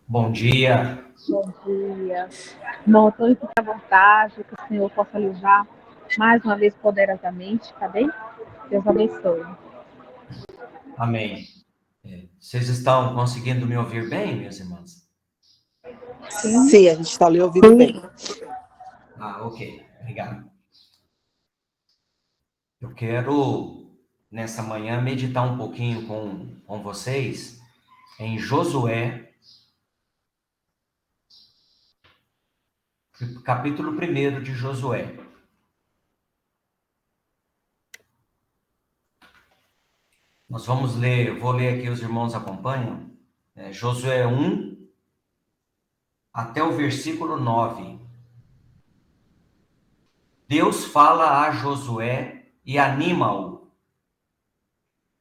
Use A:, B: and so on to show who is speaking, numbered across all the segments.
A: Bom dia.
B: Bom dia. Irmão, estou aqui à vontade, que o Senhor possa lhe usar mais uma vez poderosamente, tá bem? Deus abençoe.
A: Amém. Vocês estão conseguindo me ouvir bem, minhas irmãs?
C: Sim, a gente está lhe ouvindo bem.
A: Ok. Obrigado. Eu quero, nessa manhã, meditar um pouquinho com vocês em Josué, capítulo 1 de Josué. Nós vamos ler, vou ler aqui, os irmãos acompanham, Josué 1 até o versículo 9. Deus fala a Josué e anima-o.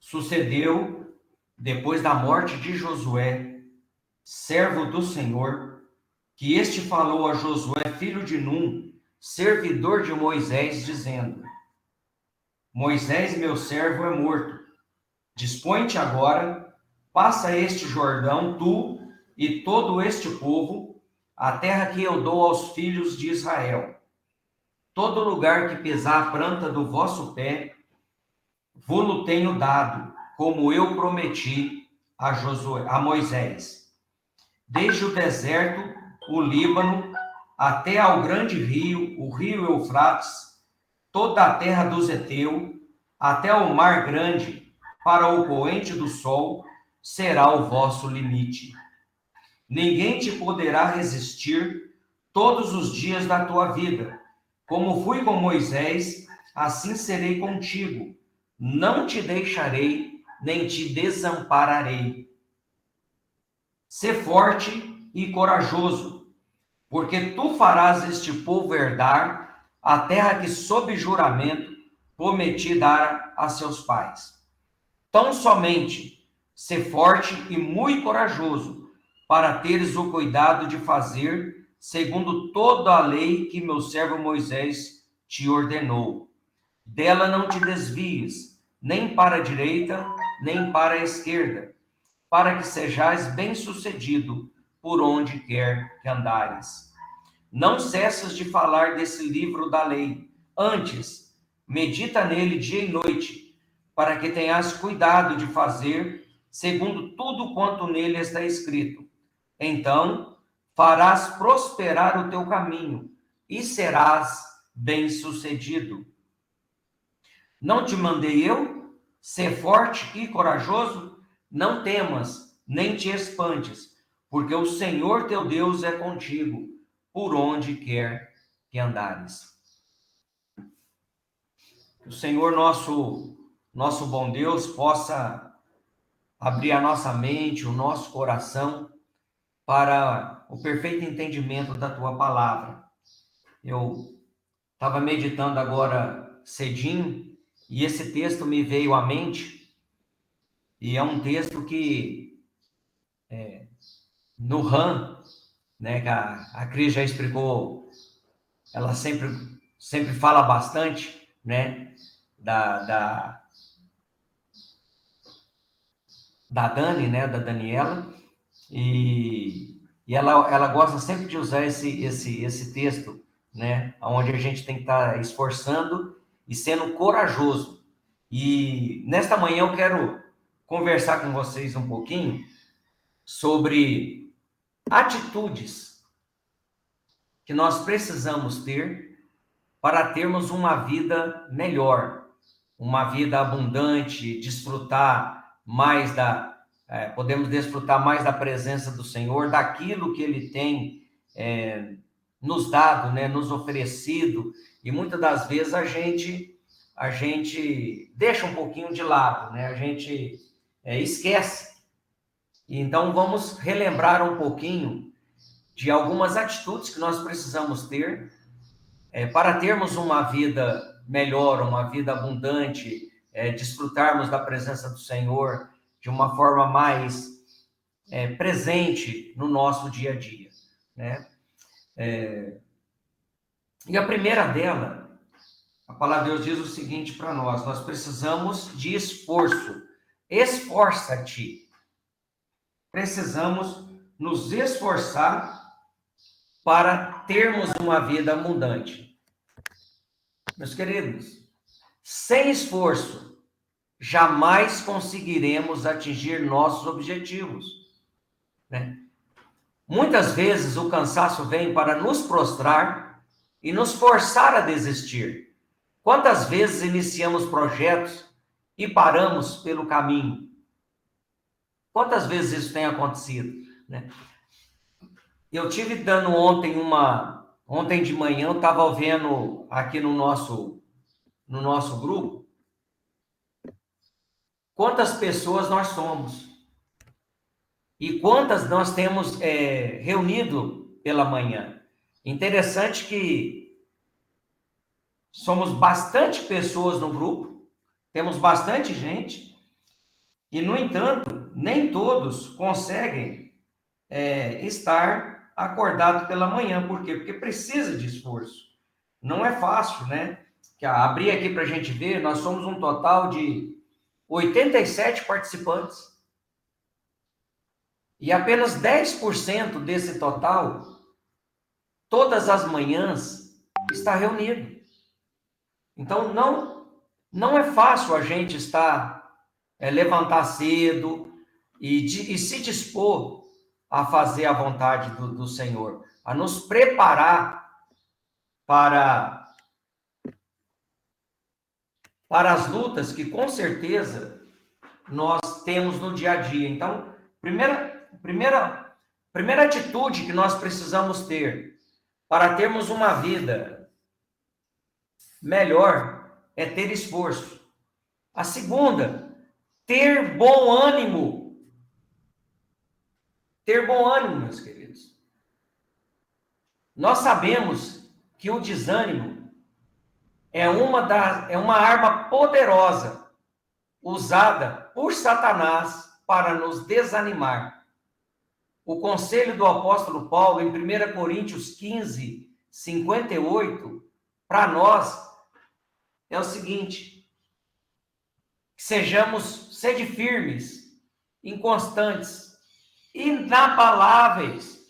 A: Sucedeu, depois da morte de Josué, servo do Senhor, que este falou a Josué, filho de Num, servidor de Moisés, dizendo: Moisés, meu servo, é morto. Dispõe-te agora, passa este Jordão, tu e todo este povo, a terra que eu dou aos filhos de Israel. Todo lugar que pisar a planta do vosso pé, vô-lo tenho dado, como eu prometi a Moisés. Desde o deserto, o Líbano, até ao grande rio, o rio Eufrates, toda a terra dos heteus, até o mar grande, para o poente do sol, será o vosso limite. Ninguém te poderá resistir todos os dias da tua vida. Como fui com Moisés, assim serei contigo. Não te deixarei, nem te desampararei. Sê forte e corajoso, porque tu farás este povo herdar a terra que, sob juramento, prometi dar a seus pais. Tão somente sê forte e muito corajoso, para teres o cuidado de fazer segundo toda a lei que meu servo Moisés te ordenou. Dela não te desvies, nem para a direita, nem para a esquerda, para que sejais bem-sucedido por onde quer que andares. Não cessas de falar desse livro da lei, antes, medita nele dia e noite, para que tenhas cuidado de fazer segundo tudo quanto nele está escrito. Então, farás prosperar o teu caminho e serás bem-sucedido. Não te mandei eu? Ser forte e corajoso? Não temas, nem te espantes, porque o Senhor teu Deus é contigo, por onde quer que andares. Que o Senhor nosso bom Deus possa abrir a nossa mente, o nosso coração para o perfeito entendimento da tua palavra. Eu estava meditando agora cedinho e esse texto me veio à mente, e é um texto que no RAM, né, que a Cris já explicou, ela sempre fala bastante, né, da Dani, né, da Daniela, e ela gosta sempre de usar esse texto, né, onde a gente tem que estar esforçando e sendo corajoso. E nesta manhã eu quero conversar com vocês um pouquinho sobre atitudes que nós precisamos ter para termos uma vida melhor, uma vida abundante, desfrutar mais podemos desfrutar mais da presença do Senhor, daquilo que Ele tem nos dado, né, nos oferecido, e muitas das vezes a gente deixa um pouquinho de lado, né, a gente esquece. Então vamos relembrar um pouquinho de algumas atitudes que nós precisamos ter para termos uma vida melhor, uma vida abundante, desfrutarmos da presença do Senhor de uma forma mais presente no nosso dia a dia, né? E a primeira dela, a palavra de Deus diz o seguinte para nós precisamos de esforço. Esforça-te. Precisamos nos esforçar para termos uma vida abundante. Meus queridos, sem esforço, jamais conseguiremos atingir nossos objetivos, né? Muitas vezes o cansaço vem para nos prostrar e nos forçar a desistir. Quantas vezes iniciamos projetos e paramos pelo caminho? Quantas vezes isso tem acontecido, né? Eu tive dando ontem de manhã, eu estava vendo aqui no nosso grupo, quantas pessoas nós somos e quantas nós temos reunido pela manhã. Interessante que somos bastante pessoas no grupo, temos bastante gente, e, no entanto, nem todos conseguem estar acordado pela manhã. Por quê? Porque precisa de esforço. Não é fácil, né? Abrir aqui para a gente ver, nós somos um total de 87 participantes. E apenas 10% desse total, todas as manhãs, está reunido. Então, não é fácil a gente levantar cedo e se dispor a fazer a vontade do Senhor, a nos preparar para as lutas que, com certeza, nós temos no dia a dia. Então, primeira atitude que nós precisamos ter para termos uma vida melhor é ter esforço. A segunda, ter bom ânimo. Ter bom ânimo, meus queridos. Nós sabemos que o desânimo é uma arma poderosa usada por Satanás para nos desanimar. O conselho do apóstolo Paulo, em 1 Coríntios 15, 58, para nós, é o seguinte: sede firmes, inconstantes, inabaláveis,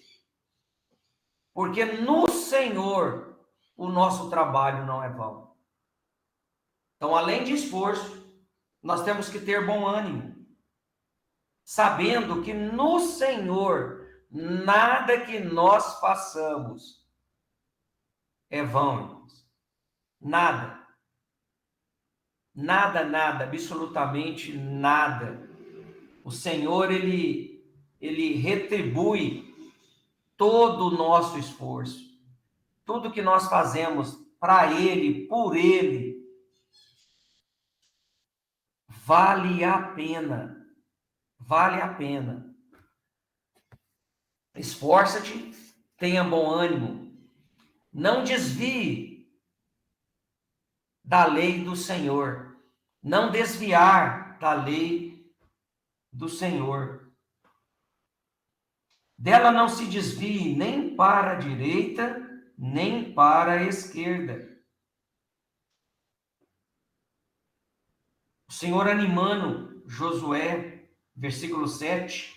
A: porque no Senhor o nosso trabalho não é vão. Então, além de esforço, nós temos que ter bom ânimo, sabendo que no Senhor nada que nós façamos é vão, irmãos. Nada. Nada, nada, absolutamente nada. O Senhor, ele retribui todo o nosso esforço. Tudo que nós fazemos para Ele, por Ele, vale a pena. Vale a pena. Esforça-te, tenha bom ânimo. Não desvie da lei do Senhor. Não desviar da lei do Senhor. Dela não se desvie nem para a direita, nem para a esquerda. O Senhor animando Josué, versículo 7.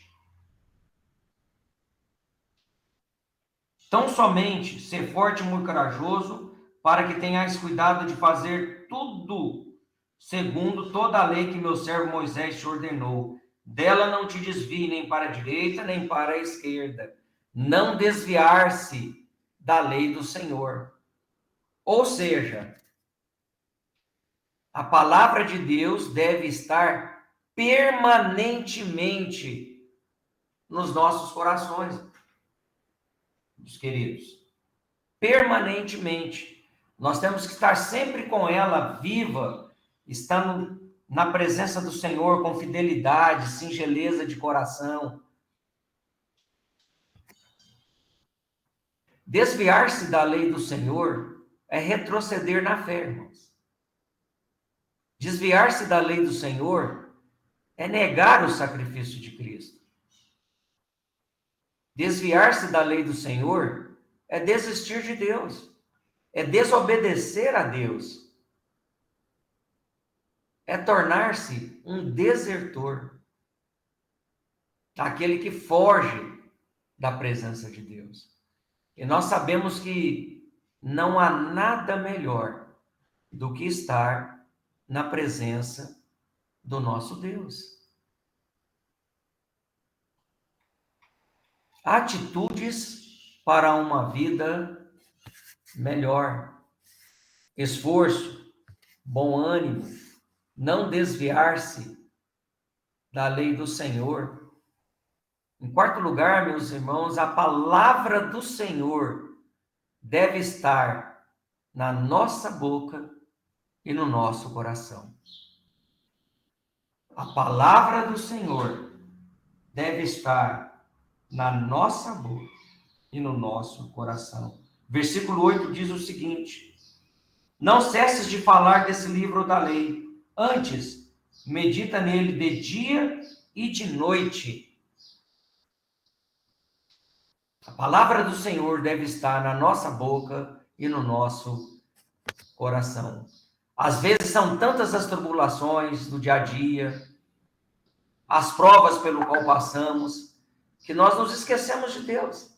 A: Tão somente ser forte e muito corajoso, para que tenhais cuidado de fazer tudo segundo toda a lei que meu servo Moisés te ordenou. Dela não te desvie nem para a direita, nem para a esquerda. Não desviar-se da lei do Senhor. Ou seja, a palavra de Deus deve estar permanentemente nos nossos corações, meus queridos. Permanentemente. Nós temos que estar sempre com ela viva, estando na presença do Senhor com fidelidade, singeleza de coração. Desviar-se da lei do Senhor é retroceder na fé, irmãos. Desviar-se da lei do Senhor é negar o sacrifício de Cristo. Desviar-se da lei do Senhor é desistir de Deus, é desobedecer a Deus, é tornar-se um desertor, aquele que foge da presença de Deus. E nós sabemos que não há nada melhor do que estar na presença do nosso Deus. Atitudes para uma vida melhor. Esforço, bom ânimo, não desviar-se da lei do Senhor. Em quarto lugar, meus irmãos, a palavra do Senhor deve estar na nossa boca e no nosso coração. A palavra do Senhor deve estar na nossa boca e no nosso coração. Versículo 8 diz o seguinte: não cesses de falar desse livro da lei, antes medita nele de dia e de noite. A palavra do Senhor deve estar na nossa boca e no nosso coração. Às vezes são tantas as tribulações do dia a dia, as provas pelo qual passamos, que nós nos esquecemos de Deus.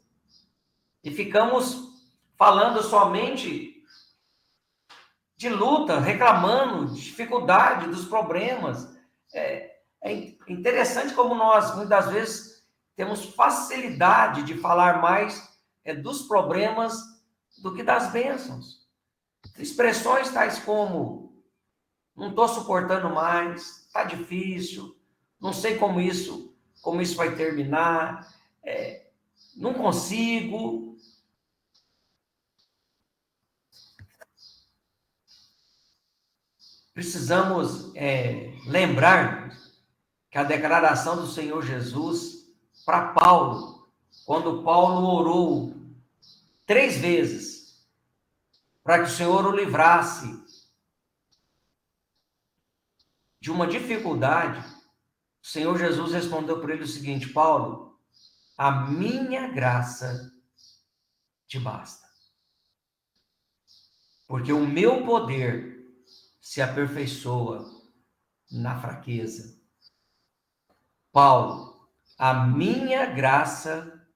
A: E ficamos falando somente de luta, reclamando, de dificuldade, dos problemas. É interessante como nós, muitas vezes, temos facilidade de falar mais dos problemas do que das bênçãos. Expressões tais como: não estou suportando mais, está difícil, não sei como isso vai terminar, não consigo. Precisamos lembrar que a declaração do Senhor Jesus para Paulo, quando Paulo orou 3 vezes para que o Senhor o livrasse de uma dificuldade, o Senhor Jesus respondeu para ele o seguinte: Paulo, a minha graça te basta, porque o meu poder se aperfeiçoa na fraqueza. Paulo, a minha graça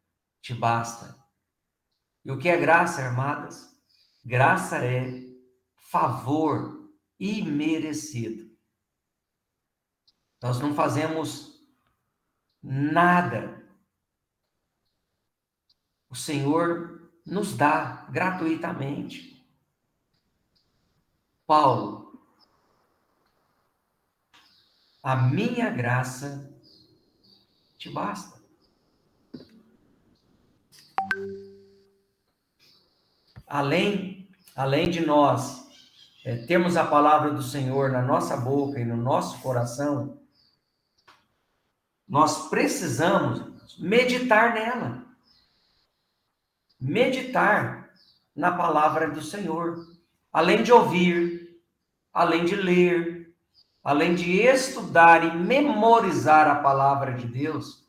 A: te basta. E o que é graça, irmãs? Graça é favor imerecido. Nós não fazemos nada. O Senhor nos dá gratuitamente. Paulo, a minha graça te basta. Além de nós termos a palavra do Senhor na nossa boca e no nosso coração, nós precisamos meditar nela. Meditar na palavra do Senhor. Além de ouvir, além de ler, além de estudar e memorizar a palavra de Deus,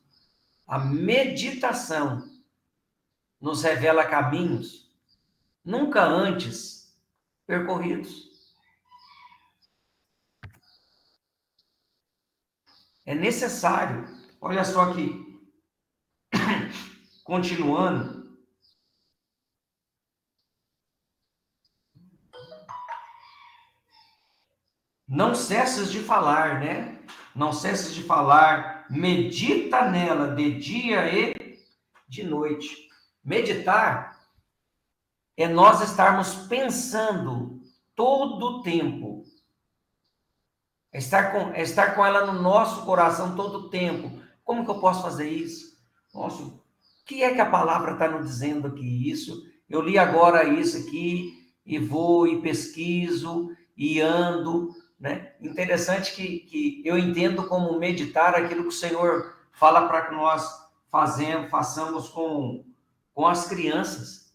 A: a meditação nos revela caminhos nunca antes percorridos. É necessário, olha só aqui, continuando, não cesses de falar, né? Não cesses de falar, medita nela de dia e de noite. Meditar é nós estarmos pensando todo o tempo. É estar com ela no nosso coração todo o tempo. Como que eu posso fazer isso? Nossa, o que é que a palavra está nos dizendo aqui? Isso, eu li agora isso aqui, e vou e pesquiso, e ando, né? Interessante que eu entendo como meditar aquilo que o Senhor fala para que nós façamos com as crianças.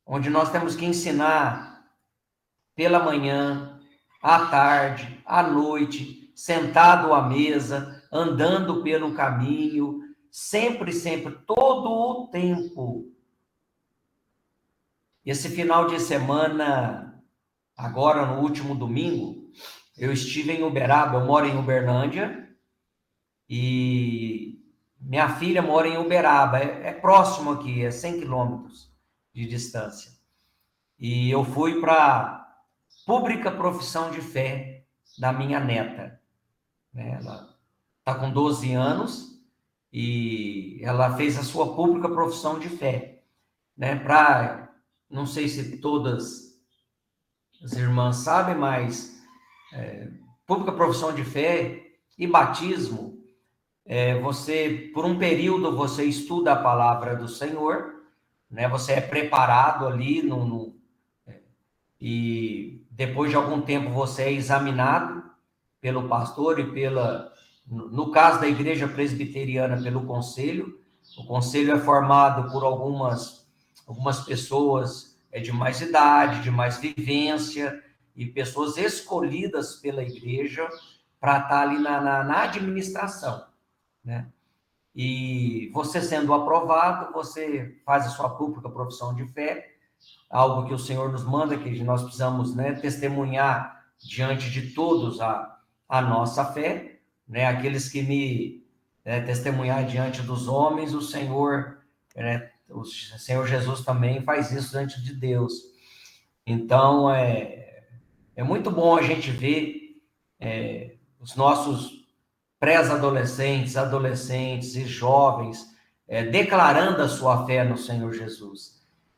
A: Onde nós temos que ensinar pela manhã, à tarde, à noite, sentado à mesa, andando pelo caminho, sempre, todo o tempo. Esse final de semana, agora no último domingo, eu estive em Uberaba, eu moro em Uberlândia, e Minha filha mora em Uberaba, é próximo aqui, é 100 quilômetros de distância. E eu fui para pública profissão de fé da minha neta, né? Ela está com 12 anos e ela fez a sua pública profissão de fé, né? Não sei se todas as irmãs sabem, mas pública profissão de fé e batismo, você, por um período, você estuda a palavra do Senhor, né? Você é preparado ali e depois de algum tempo você é examinado pelo pastor e no caso da igreja presbiteriana, pelo conselho. O conselho é formado por algumas pessoas de mais idade, de mais vivência, e pessoas escolhidas pela igreja para estar ali na administração, né? E você sendo aprovado, você faz a sua pública profissão de fé, algo que o Senhor nos manda, que nós precisamos, né, testemunhar diante de todos a nossa fé, né? Aqueles que testemunhar diante dos homens, o Senhor Jesus também faz isso diante de Deus. Então, é muito bom a gente ver os nossos pré-adolescentes, adolescentes e jovens declarando a sua fé no Senhor Jesus.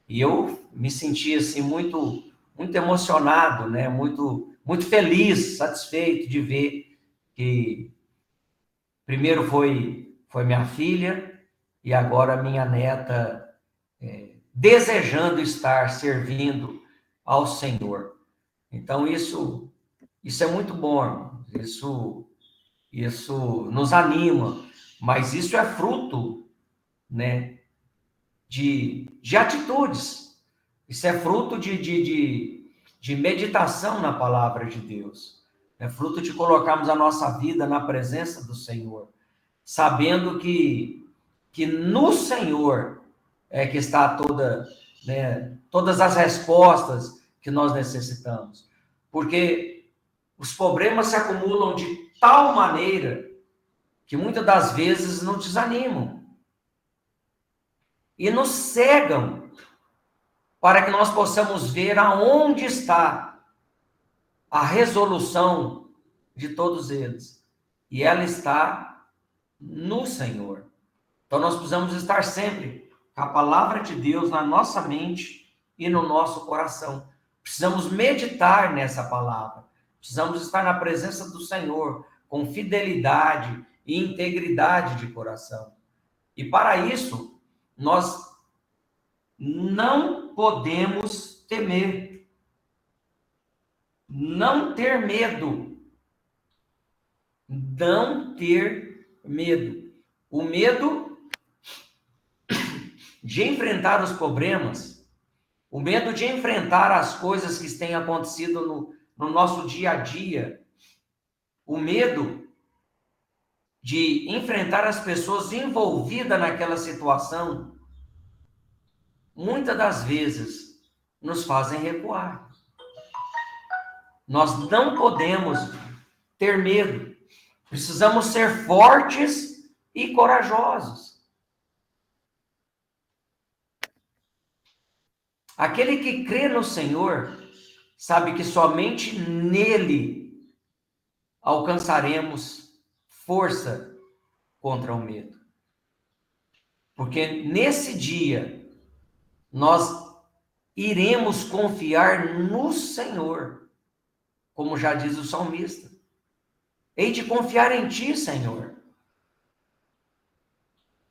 A: E eu me senti assim muito emocionado, né? Muito feliz, satisfeito de ver que primeiro foi minha filha e agora minha neta desejando estar servindo ao Senhor. Então isso é muito bom. Isso nos anima, mas isso é fruto, né, de atitudes. Isso é fruto de meditação na palavra de Deus. É fruto de colocarmos a nossa vida na presença do Senhor, sabendo que no Senhor é que está todas as respostas que nós necessitamos. Porque os problemas se acumulam de tal maneira que muitas das vezes nos desanimam e nos cegam para que nós possamos ver aonde está a resolução de todos eles. E ela está no Senhor. Então nós precisamos estar sempre com a palavra de Deus na nossa mente e no nosso coração. Precisamos meditar nessa palavra. Precisamos estar na presença do Senhor com fidelidade e integridade de coração. E para isso, nós não podemos temer. Não ter medo. Não ter medo. O medo de enfrentar os problemas, o medo de enfrentar as coisas que têm acontecido no nosso dia a dia, o medo de enfrentar as pessoas envolvidas naquela situação, muitas das vezes nos fazem recuar. Nós não podemos ter medo. Precisamos ser fortes e corajosos. Aquele que crê no Senhor sabe que somente nele alcançaremos força contra o medo. Porque nesse dia nós iremos confiar no Senhor, como já diz o salmista. Hei de confiar em ti, Senhor.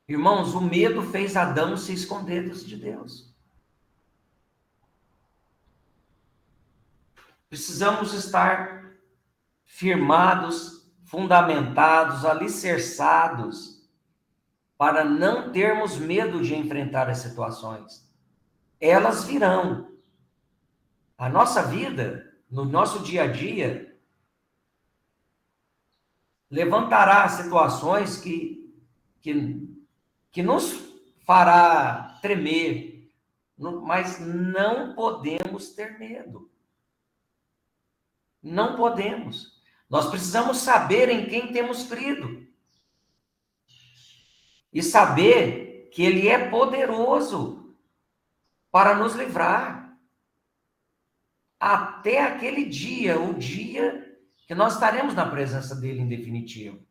A: Irmãos, o medo fez Adão se esconder de Deus. Precisamos estar firmados, fundamentados, alicerçados, para não termos medo de enfrentar as situações. Elas virão. A nossa vida, no nosso dia a dia, levantará situações que nos fará tremer, mas não podemos ter medo. Não podemos. Nós precisamos saber em quem temos crido. e saber que Ele é poderoso para nos livrar até aquele dia, o dia que nós estaremos na presença dele em definitivo.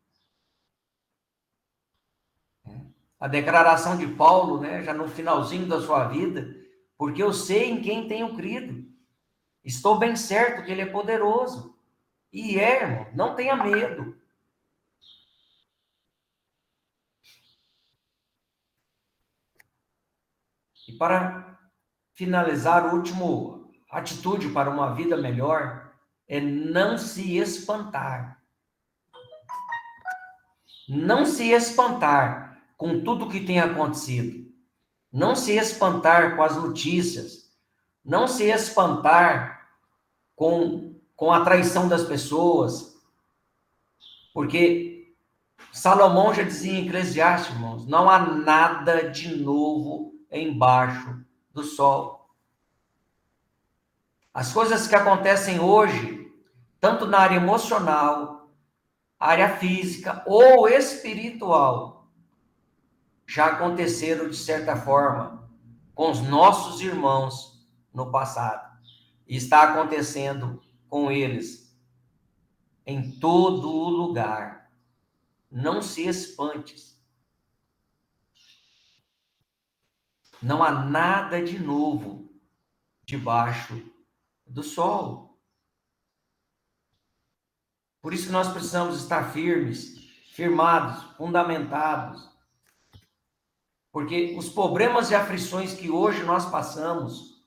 A: A declaração de Paulo, né, já no finalzinho da sua vida, porque eu sei em quem tenho crido. Estou bem certo que ele é poderoso. E irmão, não tenha medo. E para finalizar, a última atitude para uma vida melhor é não se espantar. Não se espantar com tudo que tem acontecido. Não se espantar com as notícias. Não se espantar com a traição das pessoas. Porque Salomão já dizia em Eclesiastes, irmãos, não há nada de novo embaixo do sol. As coisas que acontecem hoje, tanto na área emocional, área física ou espiritual, já aconteceram de certa forma com os nossos irmãos no passado. E está acontecendo com eles em todo o lugar. Não se espantes. Não há nada de novo debaixo do sol. Por isso nós precisamos estar firmes, firmados, fundamentados. Porque os problemas e aflições que hoje nós passamos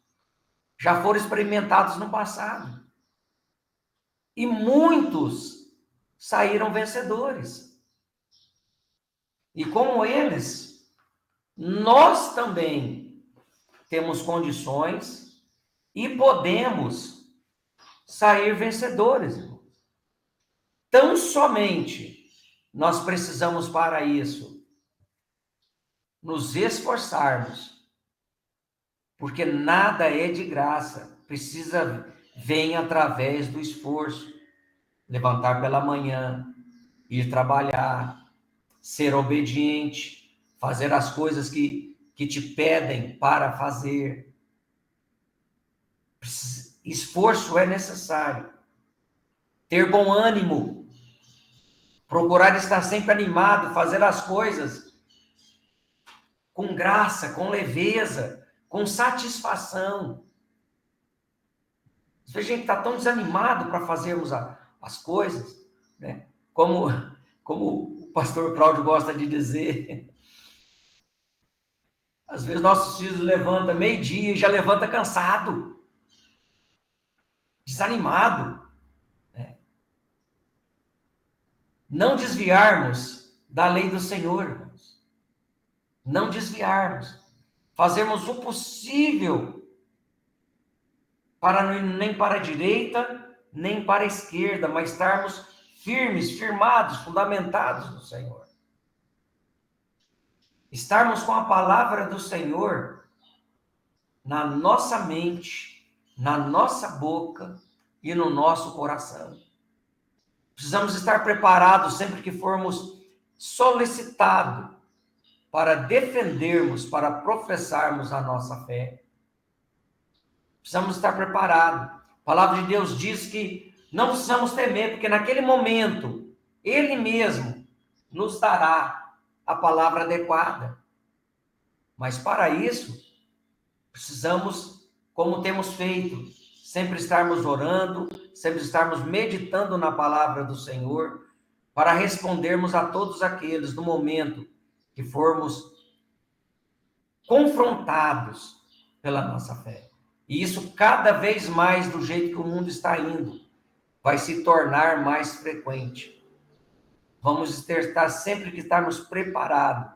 A: já foram experimentados no passado. E muitos saíram vencedores. E como eles, nós também temos condições e podemos sair vencedores. Tão somente nós precisamos para isso nos esforçarmos, porque nada é de graça, vem através do esforço. Levantar pela manhã, ir trabalhar, ser obediente, fazer as coisas que te pedem para fazer. Esforço é necessário. Ter bom ânimo, procurar estar sempre animado, fazer as coisas com graça, com leveza, com satisfação. Às vezes a gente está tão desanimado para fazermos as coisas, né? Como o pastor Cláudio gosta de dizer, às vezes nossos filhos levantam meio-dia e já levanta cansado, desanimado. Né? Não desviarmos da lei do Senhor, irmãos. Não desviarmos. Fazermos o possível para nem para a direita, nem para a esquerda, mas estarmos firmes, firmados, fundamentados no Senhor. Estarmos com a palavra do Senhor na nossa mente, na nossa boca e no nosso coração. Precisamos estar preparados sempre que formos solicitados para defendermos, para professarmos a nossa fé. Precisamos estar preparados. A palavra de Deus diz que não precisamos temer, porque naquele momento, Ele mesmo nos dará a palavra adequada. Mas para isso, precisamos, como temos feito, sempre estarmos orando, sempre estarmos meditando na palavra do Senhor, para respondermos a todos aqueles no momento que formos confrontados pela nossa fé. E isso cada vez mais, do jeito que o mundo está indo, vai se tornar mais frequente. Vamos estar sempre que estarmos preparados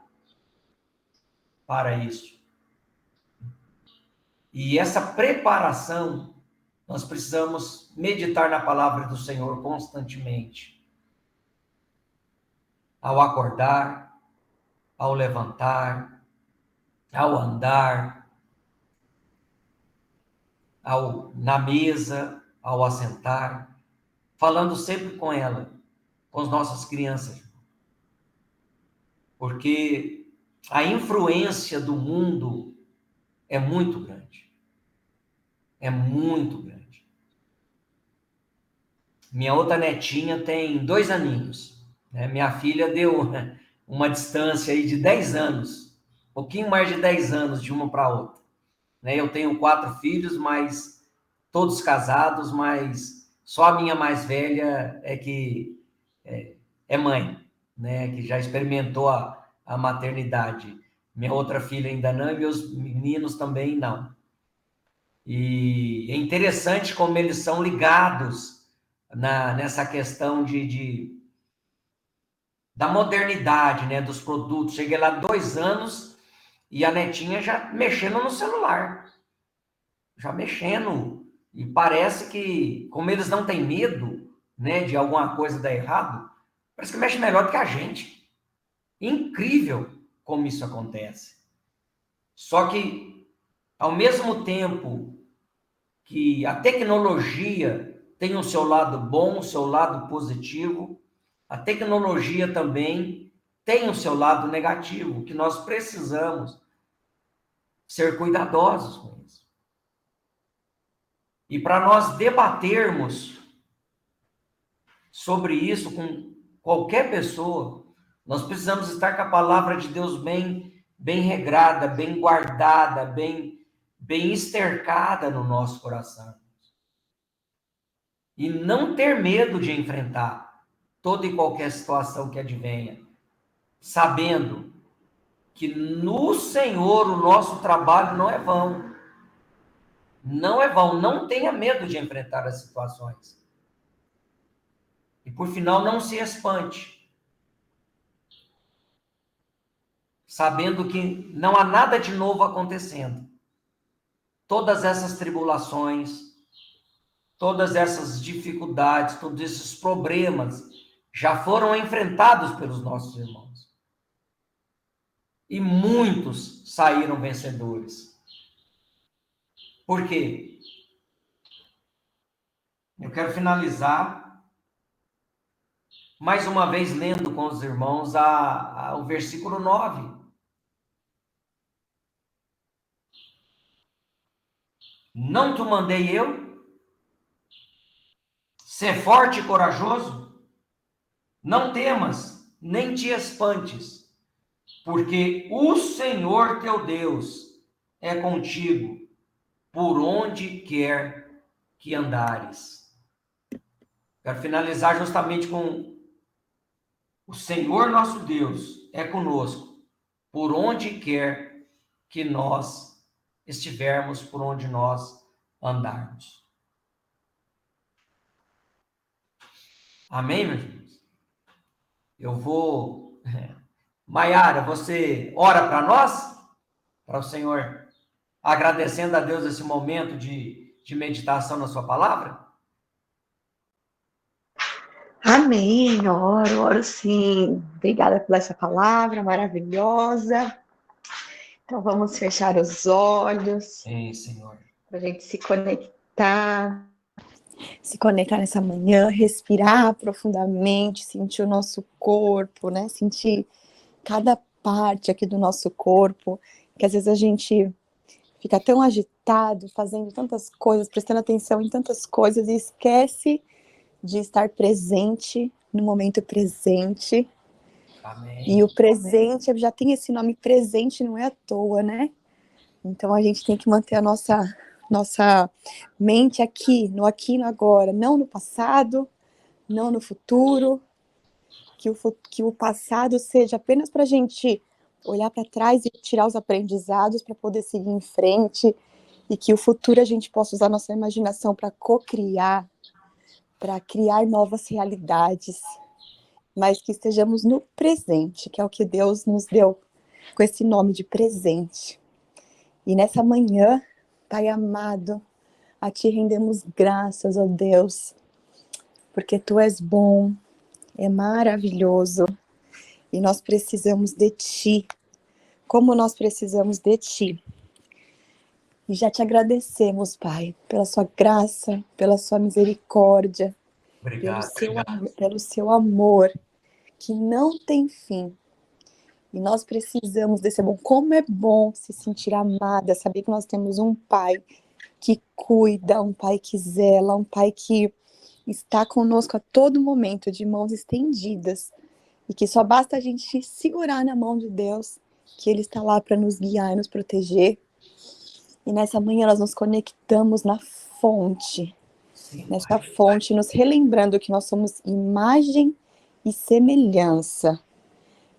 A: para isso. E essa preparação, nós precisamos meditar na palavra do Senhor constantemente. Ao acordar, ao levantar, ao andar, na mesa, ao assentar, falando sempre com ela, com as nossas crianças. Porque a influência do mundo é muito grande. É muito grande. Minha outra netinha tem 2 aninhos, né? Minha filha deu uma distância aí de 10 anos, um pouquinho mais de 10 anos de uma para outra. Né? Eu tenho 4 filhos, mas todos casados, mas só a minha mais velha é que é mãe, né? Que já experimentou a maternidade. Minha outra filha ainda não, e meus meninos também não. E é interessante como eles são ligados nessa questão da modernidade, né? Dos produtos. Cheguei lá 2 anos e a netinha já mexendo no celular. Já mexendo. E parece que, como eles não têm medo, né, de alguma coisa dar errado, parece que mexe melhor do que a gente. Incrível como isso acontece. Só que, ao mesmo tempo que a tecnologia tem o seu lado bom, o seu lado positivo, a tecnologia também tem o seu lado negativo, que nós precisamos ser cuidadosos com isso. E para nós debatermos sobre isso com qualquer pessoa, nós precisamos estar com a palavra de Deus bem regrada, bem guardada, bem estercada no nosso coração. E não ter medo de enfrentar toda e qualquer situação que advenha, sabendo que no Senhor o nosso trabalho não é vão. Não é vão, não tenha medo de enfrentar as situações. E por final, não se espante, sabendo que não há nada de novo acontecendo. Todas essas tribulações, todas essas dificuldades, todos esses problemas já foram enfrentados pelos nossos irmãos. E muitos saíram vencedores. Por quê? Eu quero finalizar mais uma vez lendo com os irmãos o versículo 9. Não te mandei eu? Ser forte e corajoso? Não temas, nem te espantes, porque o Senhor teu Deus é contigo, por onde quer que andares. Quero finalizar justamente com o Senhor nosso Deus é conosco, por onde quer que nós estivermos, por onde nós andarmos. Amém, meus irmãos? Eu vou... Maiara, você ora para nós? Para o Senhor, agradecendo a Deus esse momento de meditação na sua palavra?
D: Amém, oro sim. Obrigada por essa palavra maravilhosa. Então vamos fechar os olhos.
A: Sim, Senhor.
D: Para a gente se conectar nessa manhã, respirar profundamente, sentir o nosso corpo, né? Sentir cada parte aqui do nosso corpo, que às vezes a gente fica tão agitado, fazendo tantas coisas, prestando atenção em tantas coisas e esquece de estar presente no momento presente.
A: Amém.
D: E o presente já tem esse nome presente, não é à toa, né? Então a gente tem que manter a nossa mente aqui no agora, não no passado, não no futuro, que o passado seja apenas para a gente olhar para trás e tirar os aprendizados para poder seguir em frente, e que o futuro a gente possa usar nossa imaginação para co-criar, para criar novas realidades, mas que estejamos no presente, que é o que Deus nos deu com esse nome de presente. E nessa manhã, Pai amado, a Ti rendemos graças, ó Deus, porque Tu és bom, é maravilhoso, e nós precisamos de Ti, como nós precisamos de Ti. E já Te agradecemos, Pai, pela Sua graça, pela Sua misericórdia,
A: Obrigado.
D: pelo seu amor, que não tem fim. E nós precisamos desse amor. Como é bom se sentir amada, saber que nós temos um pai que cuida, um pai que zela, um pai que está conosco a todo momento, de mãos estendidas. E que só basta a gente segurar na mão de Deus, que Ele está lá para nos guiar e nos proteger. E nessa manhã nós nos conectamos na fonte. Nessa fonte, nos relembrando que nós somos imagem e semelhança.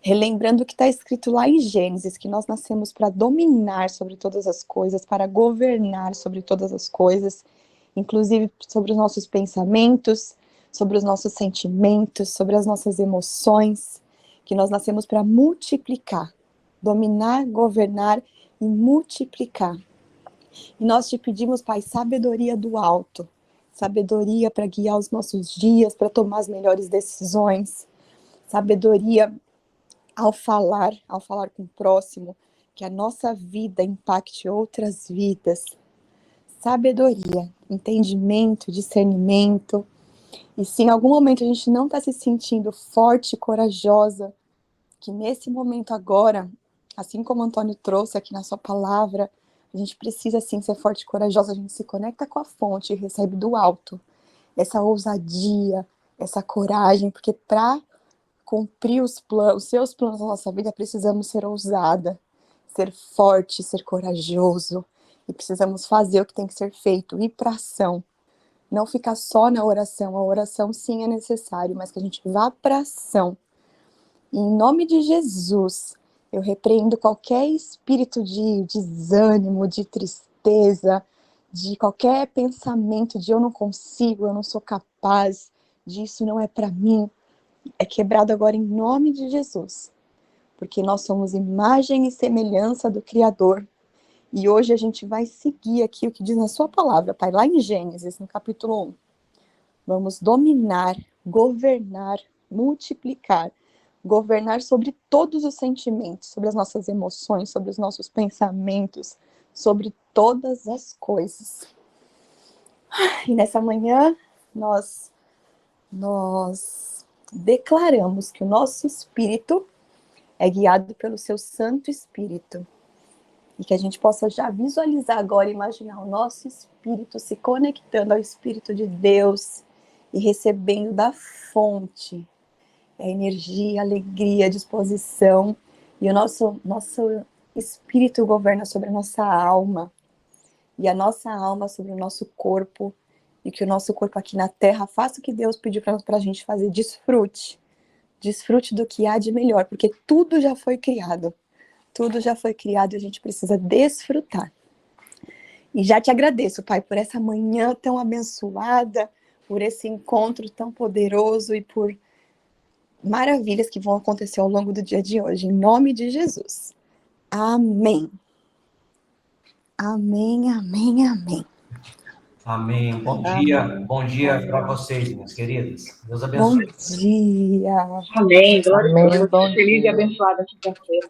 D: Relembrando o que está escrito lá em Gênesis, que nós nascemos para dominar sobre todas as coisas, para governar sobre todas as coisas, inclusive sobre os nossos pensamentos, sobre os nossos sentimentos, sobre as nossas emoções, que nós nascemos para multiplicar, dominar, governar e multiplicar. E nós te pedimos, Pai, sabedoria do alto, sabedoria para guiar os nossos dias, para tomar as melhores decisões, sabedoria ao falar com o próximo, que a nossa vida impacte outras vidas. Sabedoria, entendimento, discernimento. E se em algum momento a gente não está se sentindo forte e corajosa, que nesse momento agora, assim como o Antônio trouxe aqui na sua palavra, a gente precisa sim ser forte e corajosa, a gente se conecta com a fonte e recebe do alto essa ousadia, essa coragem, porque para cumprir os seus planos na nossa vida, precisamos ser ousada, ser forte, ser corajoso, e precisamos fazer o que tem que ser feito, ir para ação, não ficar só na oração. A oração sim é necessário, mas que a gente vá para ação. E em nome de Jesus, eu repreendo qualquer espírito de desânimo, de tristeza, de qualquer pensamento de eu não consigo, eu não sou capaz, disso não é para mim. É quebrado agora em nome de Jesus, porque nós somos imagem e semelhança do Criador. E hoje a gente vai seguir aqui o que diz na sua palavra, Pai, lá em Gênesis, no capítulo 1. Vamos dominar, governar, multiplicar, governar sobre todos os sentimentos, sobre as nossas emoções, sobre os nossos pensamentos, sobre todas as coisas. E nessa manhã, nós declaramos que o nosso espírito é guiado pelo seu Santo Espírito. E que a gente possa já visualizar agora, imaginar o nosso espírito se conectando ao Espírito de Deus e recebendo da fonte a energia, a alegria, a disposição. E o nosso espírito governa sobre a nossa alma. E a nossa alma sobre o nosso corpo. E que o nosso corpo aqui na terra faça o que Deus pediu para a gente fazer. Desfrute. Desfrute do que há de melhor, porque tudo já foi criado. Tudo já foi criado e a gente precisa desfrutar. E já te agradeço, Pai, por essa manhã tão abençoada, por esse encontro tão poderoso e por maravilhas que vão acontecer ao longo do dia de hoje. Em nome de Jesus. Amém. Amém, amém, amém.
A: Amém. Bom dia para vocês, minhas queridas. Deus
D: Bom
A: abençoe.
D: dia.
E: Amém. Glória a
C: Amém,
E: Deus.
C: bom
E: Feliz e
C: dia.
E: abençoada quinta-feira.